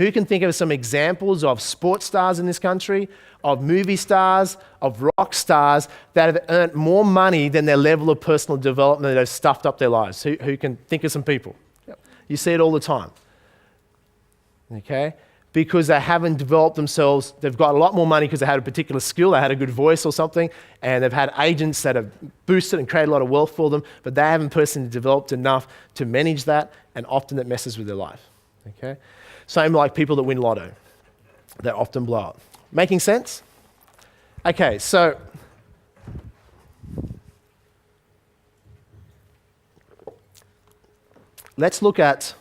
Who can think of some examples of sports stars in this country, of movie stars, of rock stars that have earned more money than their level of personal development that have stuffed up their lives? Who can think of some people? Yep. You see it all the time. Okay? Because they haven't developed themselves. They've got a lot more money because they had a particular skill, they had a good voice or something, and they've had agents that have boosted and created a lot of wealth for them, but they haven't personally developed enough to manage that, and often that messes with their life. Okay? Same like people that win lotto. They often blow up. Making sense? Okay, so let's look at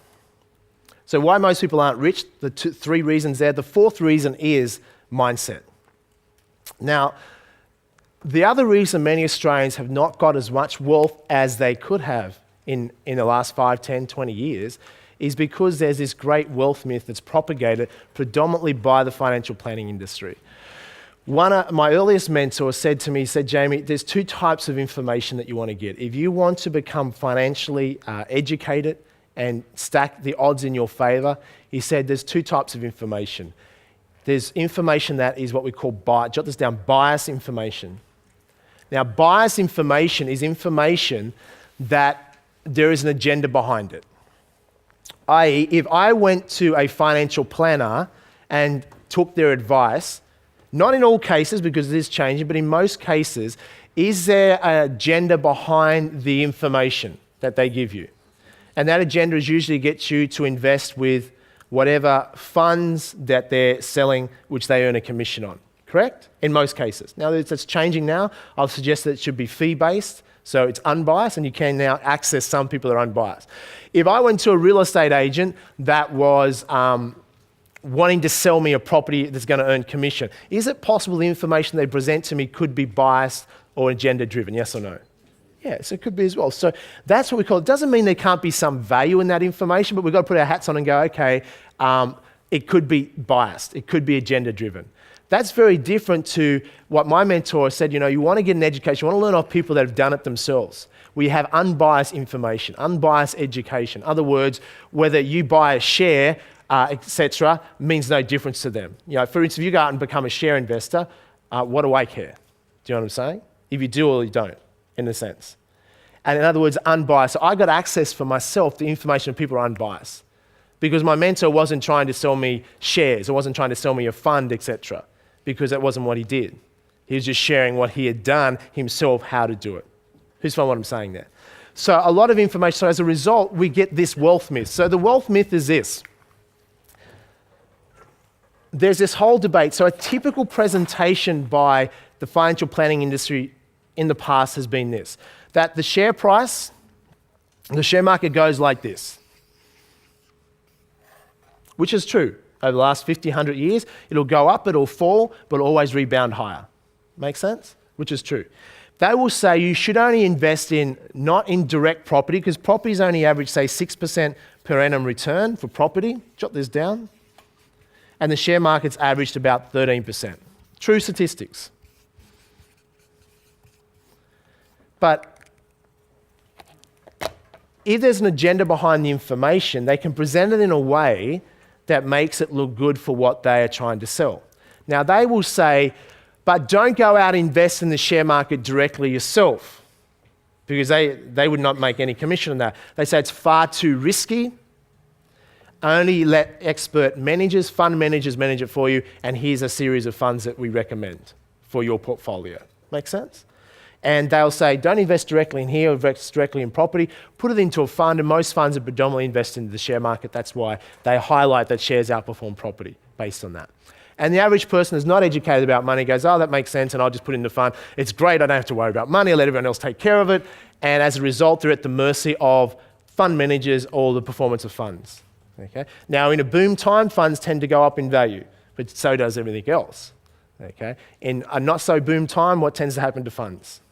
why most people aren't rich, the three reasons there. The fourth reason is mindset. Now, the other reason many Australians have not got as much wealth as they could have in the last 5, 10, 20 years is because there's this great wealth myth that's propagated predominantly by the financial planning industry. One of my earliest mentors said to me, Jamie, there's two types of information that you want to get. If you want to become financially educated and stack the odds in your favor, he said there's two types of information. There's information that is what we call jot this down, bias information. Now, bias information is information that there is an agenda behind it. I.e., if I went to a financial planner and took their advice, not in all cases because it is changing, but in most cases, is there an agenda behind the information that they give you? And that agenda is usually gets you to invest with whatever funds that they're selling, which they earn a commission on, correct? In most cases. Now that's changing now. I'll suggest that it should be fee-based, so it's unbiased, and you can now access some people that are unbiased. If I went to a real estate agent that was wanting to sell me a property that's going to earn commission, is it possible the information they present to me could be biased or agenda-driven, yes or no? Yes, it could be as well. So that's what we call it. It doesn't mean there can't be some value in that information, but we've got to put our hats on and go, okay, it could be biased. It could be agenda-driven. That's very different to what my mentor said, you want to get an education, you want to learn off people that have done it themselves. We have unbiased information, unbiased education. In other words, whether you buy a share, etc., means no difference to them. For instance, if you go out and become a share investor, what do I care? Do you know what I'm saying? If you do or you don't, in a sense. And in other words, unbiased. So I got access for myself to information of people who are unbiased. Because my mentor wasn't trying to sell me shares, or wasn't trying to sell me a fund, etc. Because that wasn't what he did. He was just sharing what he had done himself, how to do it. Who's following what I'm saying there? So a lot of information. So as a result, we get this wealth myth. So the wealth myth is this. There's this whole debate. So a typical presentation by the financial planning industry in the past has been this, that the share price, the share market goes like this, which is true. Over the last 50, 100 years, it'll go up, it'll fall, but it'll always rebound higher. Make sense? Which is true. They will say you should only invest not in direct property, because properties only average, say, 6% per annum return for property. Jot this down. And the share market's averaged about 13%. True statistics. But if there's an agenda behind the information, they can present it in a way that makes it look good for what they are trying to sell. Now, they will say, but don't go out and invest in the share market directly yourself, because they would not make any commission on that. They say it's far too risky. Only let expert managers, fund managers manage it for you, and here's a series of funds that we recommend for your portfolio. Make sense? And they'll say, don't invest directly in here, invest directly in property, put it into a fund, and most funds are predominantly invest into the share market. That's why they highlight that shares outperform property based on that. And the average person is not educated about money, goes, oh, that makes sense, and I'll just put it in the fund. It's great, I don't have to worry about money, I'll let everyone else take care of it. And as a result, they're at the mercy of fund managers or the performance of funds. Okay? Now, in a boom time, funds tend to go up in value, but so does everything else. Okay? In a not so boom time, what tends to happen to funds?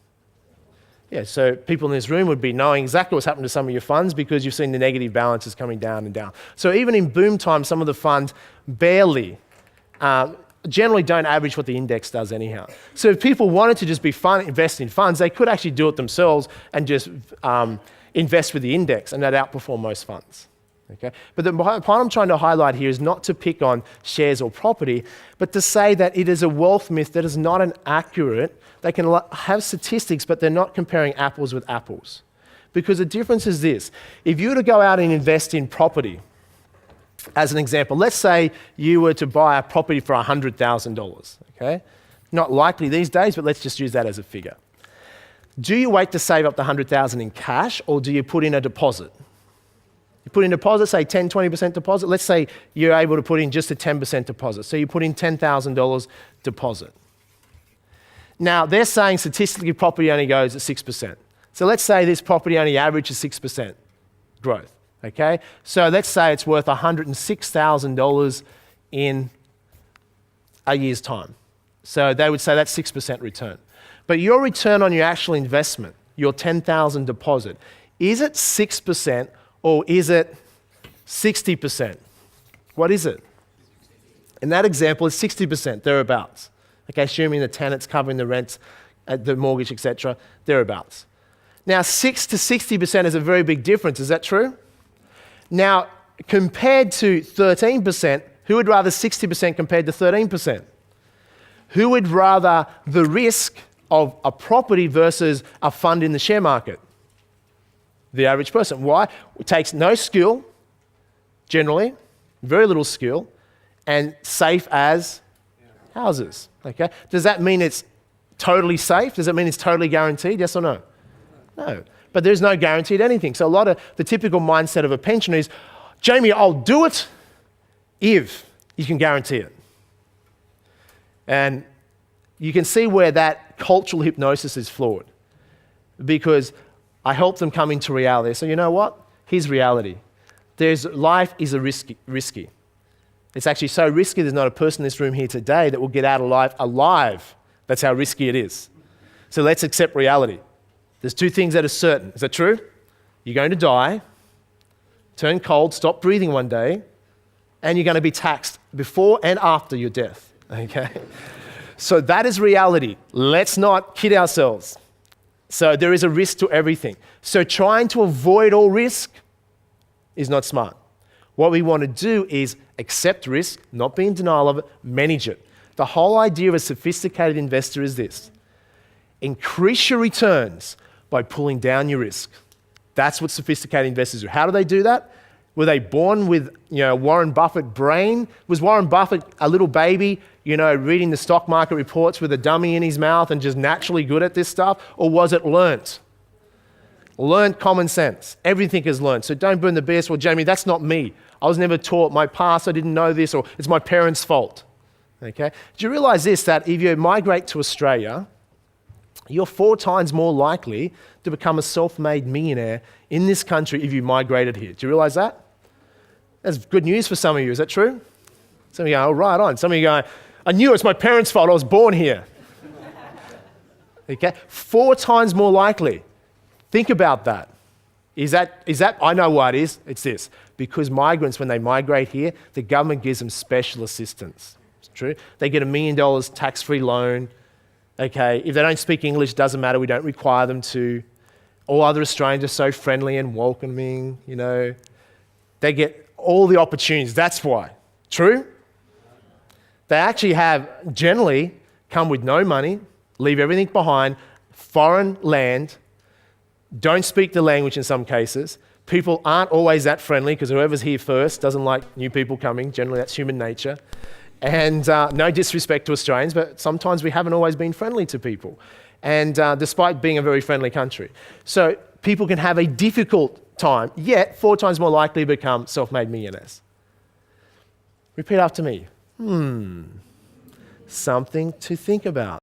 Yeah, so people in this room would be knowing exactly what's happened to some of your funds because you've seen the negative balances coming down and down. So even in boom time, some of the funds barely, generally don't average what the index does anyhow. So if people wanted to just invest in funds, they could actually do it themselves and just invest with the index, and that outperform most funds. Okay? But the point I'm trying to highlight here is not to pick on shares or property, but to say that it is a wealth myth that is not an accurate. They can have statistics, but they're not comparing apples with apples. Because the difference is this. If you were to go out and invest in property, as an example, let's say you were to buy a property for $100,000, okay? Not likely these days, but let's just use that as a figure. Do you wait to save up the $100,000 in cash, or do you put in a deposit? You put in a deposit, say 10, 20% deposit. Let's say you're able to put in just a 10% deposit. So you put in $10,000 deposit. Now, they're saying statistically property only goes at 6%. So let's say this property only averages 6% growth, okay? So let's say it's worth $106,000 in a year's time. So they would say that's 6% return. But your return on your actual investment, your $10,000 deposit, is it 6% or is it 60%? What is it? In that example, it's 60%, thereabouts. Okay, assuming the tenant's covering the rents, the mortgage, etc., thereabouts. Now, 6 to 60% is a very big difference. Is that true? Now, compared to 13%, who would rather 60% compared to 13%? Who would rather the risk of a property versus a fund in the share market? The average person. Why? It takes no skill, generally, very little skill, and safe as houses. Okay? Does that mean it's totally safe? Does it mean it's totally guaranteed? Yes or no? No. But there's no guaranteed anything. So a lot of the typical mindset of a pensioner is, Jamie, I'll do it if you can guarantee it. And you can see where that cultural hypnosis is flawed. Because I help them come into reality. So you know what? Here's reality. Life is risky. It's actually so risky there's not a person in this room here today that will get out of life alive. That's how risky it is. So let's accept reality. There's two things that are certain. Is that true? You're going to die, turn cold, stop breathing one day, and you're going to be taxed before and after your death. Okay? So that is reality. Let's not kid ourselves. So there is a risk to everything. So trying to avoid all risk is not smart. What we want to do is accept risk, not be in denial of it, manage it. The whole idea of a sophisticated investor is this. Increase your returns by pulling down your risk. That's what sophisticated investors do. How do they do that? Were they born with, Warren Buffett brain? Was Warren Buffett a little baby, reading the stock market reports with a dummy in his mouth and just naturally good at this stuff? Or was it learnt? Learned common sense. Everything is learned. So don't burn the BS. Well, Jamie, that's not me. I was never taught. My past, I didn't know this, or it's my parents' fault. Okay? Do you realize this, that if you migrate to Australia, you're 4 times more likely to become a self-made millionaire in this country if you migrated here. Do you realize that? That's good news for some of you. Is that true? Some of you go, oh, right on. Some of you go, I knew it's my parents' fault. I was born here. Okay? 4 times more likely. Think about that. Is that, I know why it is. It's this. Because migrants, when they migrate here, the government gives them special assistance. It's true. They get $1 million tax-free loan. Okay, if they don't speak English, doesn't matter. We don't require them to. All other Australians are so friendly and welcoming, They get all the opportunities. That's why. True? They actually generally come with no money, leave everything behind, foreign land, don't speak the language in some cases. People aren't always that friendly because whoever's here first doesn't like new people coming. Generally, that's human nature. And no disrespect to Australians, but sometimes we haven't always been friendly to people. And despite being a very friendly country. So people can have a difficult time, yet 4 times more likely to become self-made millionaires. Repeat after me. Something to think about.